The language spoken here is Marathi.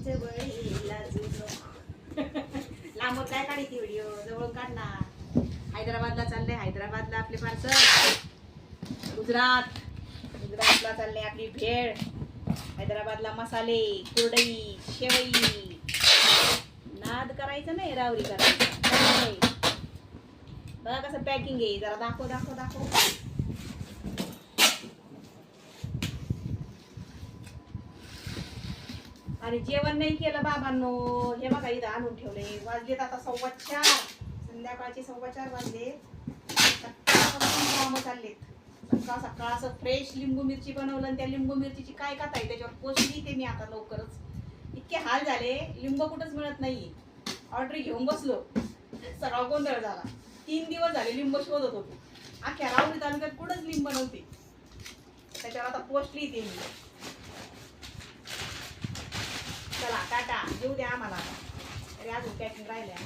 जवळ लांबून काय काढायची व्हिडिओ, जवळून काढणार. हैदराबादला चाललंय, हैदराबादला आपले पार्सल. गुजरातला चालले आपली भेळ. हैदराबादला मसाले, कुरडई, शेवई. नाद करायचं नाही, रावरी करायचं. बघा कसं पॅकिंग आहे, जरा दाखव. आणि जेवण नाही केलं बाबांनो. हे बघा इथं आणून ठेवले. वाजलेत आता 4:15. संध्याकाळचे 4:15 वाजले. सकाळपासून कामं चाललेत. सकाळ असं फ्रेश लिंबू मिरची बनवलं आणि त्या लिंबू मिरचीची काय कथा आहे त्याच्यावर पोस्ट लिहिते मी आता लवकरच. इतके हाल झाले, लिंब कुठंच मिळत नाही. ऑर्डर घेऊन बसलो, सगळा गोंधळ झाला. 3 दिवस झाले लिंब शोधत होतो. अख्ख्या रावरी तालुक्यात कुठंच लिंब नव्हते. त्याच्यावर आता पोस्ट लिहिते मी. चला टाटा, येऊ द्या आम्हाला. अरे अजून पॅकिंग राहिल्या.